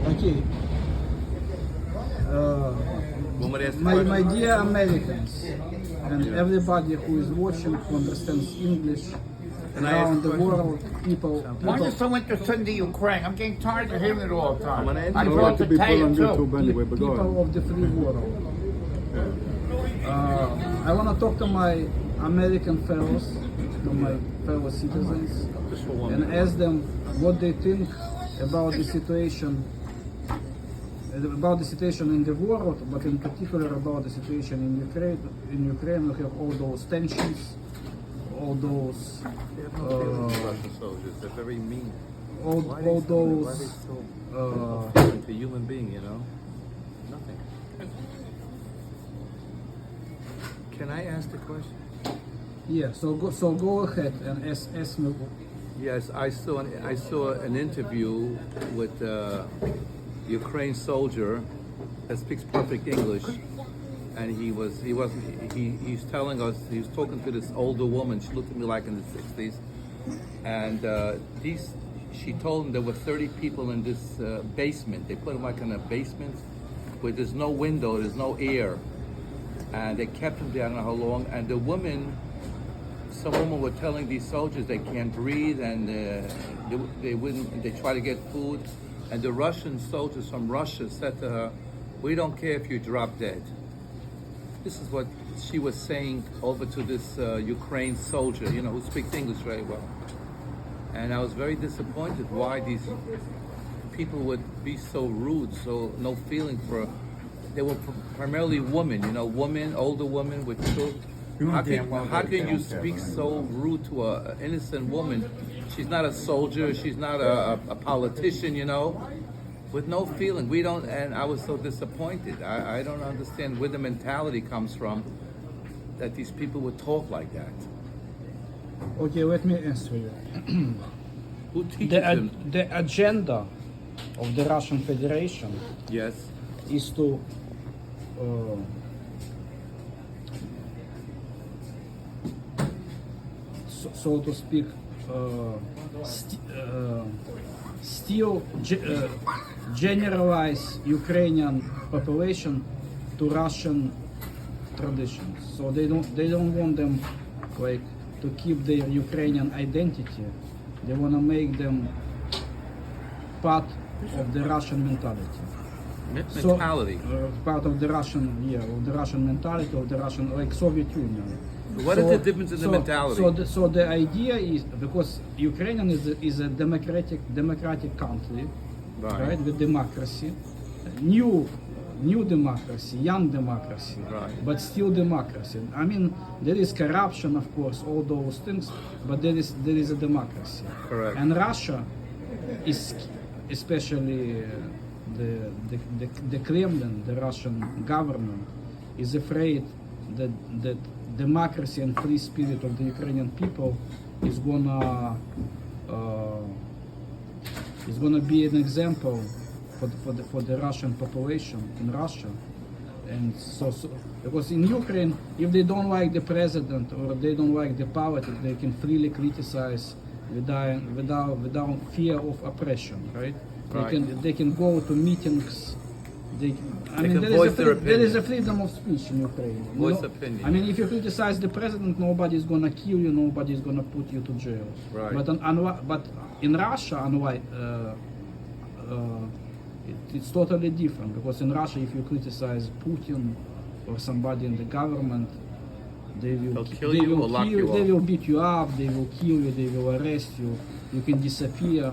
Okay. My dear Americans and everybody who is watching who understands English around the world, people. Why are so interested in the Ukraine? I'm getting tired of hearing it all the time. I You brought want the to be put tape on too. YouTube anyway, but go People on. of the free world. I want to talk to my American fellows, to my fellow citizens, and ask them what they think about the situation in the world, but in particular about the situation in Ukraine. In Ukraine, we have all those tensions, all those, Russian soldiers, they're very mean. all Why those. are they so like a human being, you know? Nothing. Can I ask the question? Yeah. So go ahead and ask me. Yes, I saw an interview with a Ukraine soldier that speaks perfect English, and he's telling us, he was talking to this older woman. She looked at me like in the 60s, and she told him there were 30 people in this basement. They put him like in a basement where there's no window, there's no air, and they kept him there. I don't know how long. And some women were telling these soldiers they can't breathe, and they wouldn't. They try to get food, and the Russian soldiers from Russia said to her, "We don't care if you drop dead." This is what she was saying over to this Ukraine soldier, who speaks English very well. And I was very disappointed why these people would be so rude, so no feeling for. They were primarily women, older women with children. How can you speak so rude to an innocent woman? She's not a soldier. She's not a politician, with no feeling. We don't, and I was so disappointed. I don't understand where the mentality comes from that these people would talk like that. Okay, let me answer you. Who teaches them? The agenda of the Russian Federation Yes. is to so to speak, generalize Ukrainian population to Russian traditions. So they don't want them like to keep their Ukrainian identity. They want to make them part of the Russian mentality. Mentality. Part of the Russian, of the Russian mentality, of the Russian, like Soviet Union. What is the difference in the mentality? So the idea is, because Ukraine is a democratic country, right, with democracy, new democracy, young democracy, Right. but still democracy. I mean, there is corruption, of course, all those things, but there is a democracy. Correct. And Russia is, especially the Kremlin, the Russian government, is afraid that democracy and free spirit of the Ukrainian people is gonna be an example for the Russian population in Russia. And so because in Ukraine, if they don't like the president or they don't like the politics, they can freely criticize without fear of oppression, right? Right. They can go to meetings. There is a freedom of speech in Ukraine. Voice opinion. I mean, if you criticize the president, nobody's gonna kill you, nobody's gonna put you to jail. Right. But in Russia, it's totally different, because in Russia, if you criticize Putin or somebody in the government, they will kill you or lock you They up. will beat you up. They will kill you. They will arrest you. You can disappear.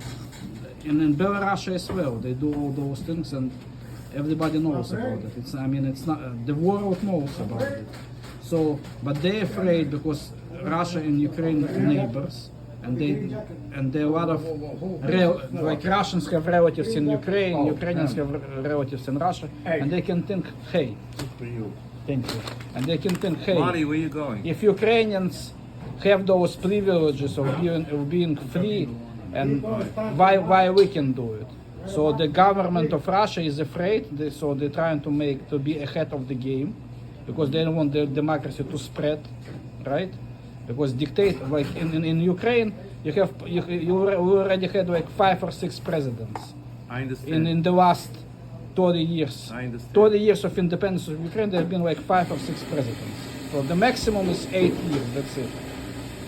And in Belarus as well, they do all those things, and everybody knows about it. It's not the world knows about it. So, but they're afraid because Russia and Ukraine are neighbors, and there are a lot of like Russians have relatives in Ukraine, Ukrainians have relatives in Russia, and they can think, hey, thank you, and they can think, hey, Marty, where are you going? if Ukrainians have those privileges of being free, and why we can do it? So the government of Russia is afraid, so they're trying to be ahead of the game, because they don't want the democracy to spread, right? Because like in Ukraine, you already had like 5 or 6 presidents. I understand. in the last 30 years. I understand. 30 years of independence of Ukraine, there have been like 5 or 6 presidents. So the maximum is 8 years, that's it.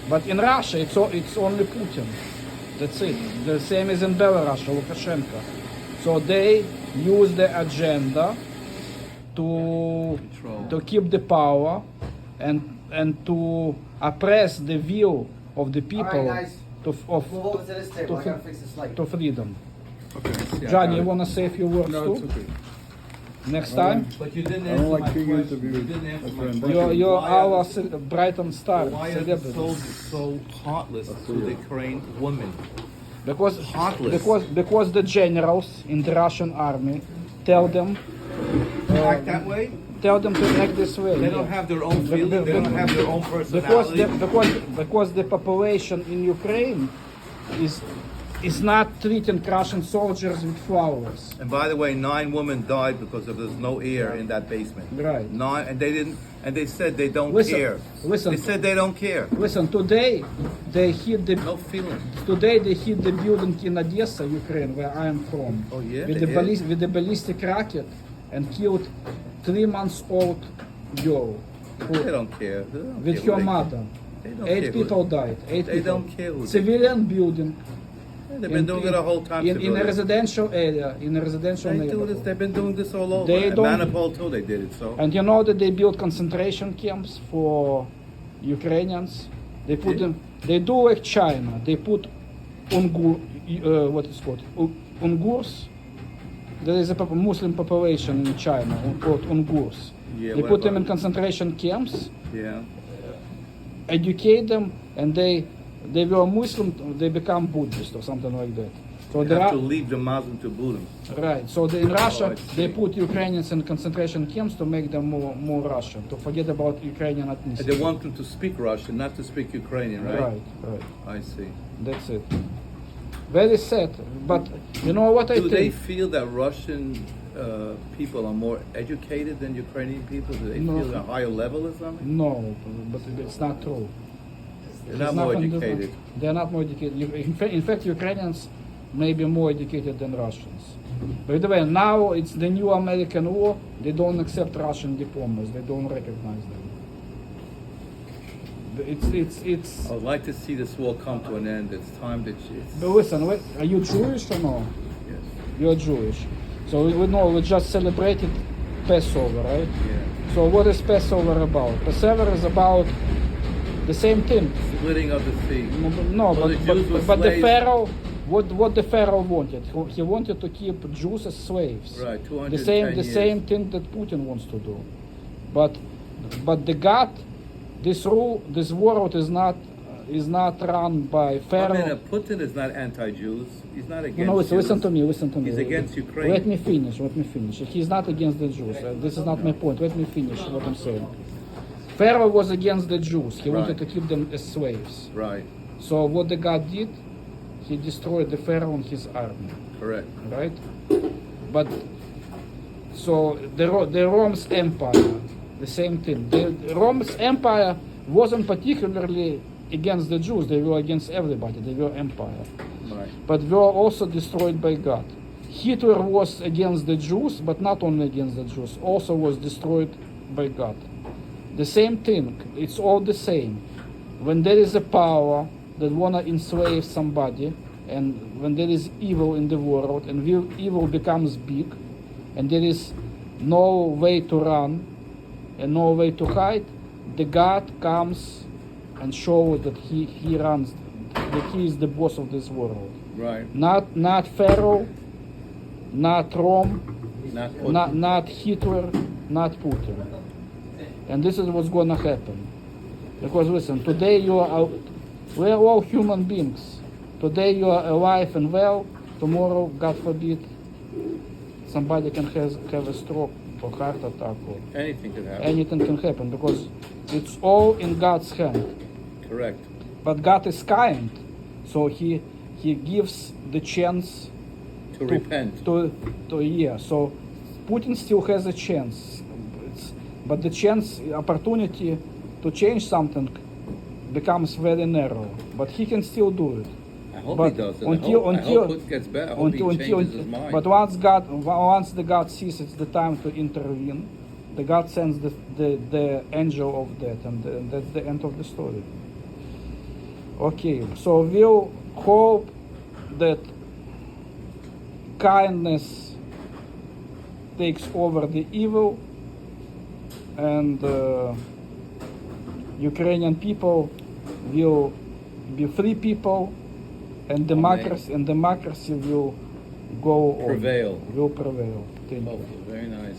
But in Russia, it's only Putin. That's it. The same as in Belarus, Lukashenko. So they use the agenda to keep the power and to oppress the will of the people to freedom. Okay. Johnny, you want to say a few words No, too? it's okay. Next time? But you didn't I answer don't like my being question. interviewed. You didn't answer my That's question. You're Why are our the- Brighton star, Why are the celebrity. soldiers so heartless to the Ukraine women? Because the generals in the Russian army tell them Act that way? to act this way. They don't yeah. have their own feeling. They don't have their own because personality. because the population in Ukraine is not treating Russian soldiers with flowers. And by the way, 9 women died because of there's no air in that basement. Right. 9, and they didn't. And they said they don't Listen, care. listen. They said they don't care. Listen, today they hit the No feeling. building in Odessa, Ukraine, where I am from. Oh, yeah, With they the hit? with the ballistic rocket and killed 3-month-old girl They don't care. They don't with care her what mother. they don't 8 care people died. 8 They people. don't care who they- Civilian building. They've been doing it the whole time. in a civilians. residential area, in a residential They do neighborhood. this. They've been doing this all over. They At don't- Manipal too, they did it. So And you know that they build concentration camps for Ukrainians. They put them. They do like China. They put what is called Ungurs. There is a Muslim population in China called Ungurs. Yeah, They what put them about in concentration camps, yeah. educate them, and they were Muslim. They become Buddhist or something like that. So They there have are to leave the Muslim to Buddhism. right. So in Russia, I they see. put Ukrainians in concentration camps to make them more Russian, to forget about Ukrainian And ethnicity. they want them to speak Russian, not to speak Ukrainian, right? Right. I see. That's it. Very sad. But you know what I Do they think? feel that Russian people are more educated than Ukrainian people? Do they No. feel a higher level or something? No, but it's not true. They're not It's more nothing educated. They're not more educated. In fact, Ukrainians may be more educated than Russians. By the way, now it's the new American law. They don't accept Russian diplomas. They don't recognize them. It's. I would like to see this war come to an end. It's time that But listen, are you Jewish or no? yes. You're Jewish. So we know we just celebrated Passover, right? Yeah. So what is Passover about? Passover is about the same thing. Splitting of the sea. No, So the Jews were but the slaves. Pharaoh, what the Pharaoh wanted, he wanted to keep Jews as slaves. Right, 210 The years. same thing that Putin wants to do. But the God, this world is not run by I Pharaoh. mean, Putin is not anti-Jews. He's not against No, Jews. listen to me. He's against Ukraine. Let me finish. He's not against the Jews. This is not my point. Let me finish what I'm saying. Pharaoh was against the Jews. He wanted Right. to keep them as slaves. Right. So what the God did, he destroyed the Pharaoh and his army, Correct. right? But so the Rome's empire, the same thing. The Rome's empire wasn't particularly against the Jews. They were against everybody. They were empire. Right. But were also destroyed by God. Hitler was against the Jews, but not only against the Jews, also was destroyed by God. The same thing, it's all the same. When there is a power that wanna enslave somebody, and when there is evil in the world, and evil becomes big, and there is no way to run, and no way to hide, the God comes and shows that he runs, that he is the boss of this world. Right. Not Pharaoh, not Rome, Not Putin. not Hitler, not Putin. And this is what's gonna happen. Because listen, today we're all human beings. Today you are alive and well. Tomorrow, God forbid, somebody can have a stroke or heart attack or Anything could happen. anything can happen because it's all in God's hand. Correct. But God is kind, so He gives the chance To repent. So Putin still has a chance, but the opportunity to change something becomes very narrow. But he can still do it. I hope But he does. until I hope it gets better. I hope he changes his mind. but once the God sees it's the time to intervene, the God sends the angel of death, and that's the end of the story. Okay, so we'll hope that kindness takes over the evil, and Ukrainian people will be free people, and democracy will go on. Prevail. Will prevail. Thank you. Oh, very nice.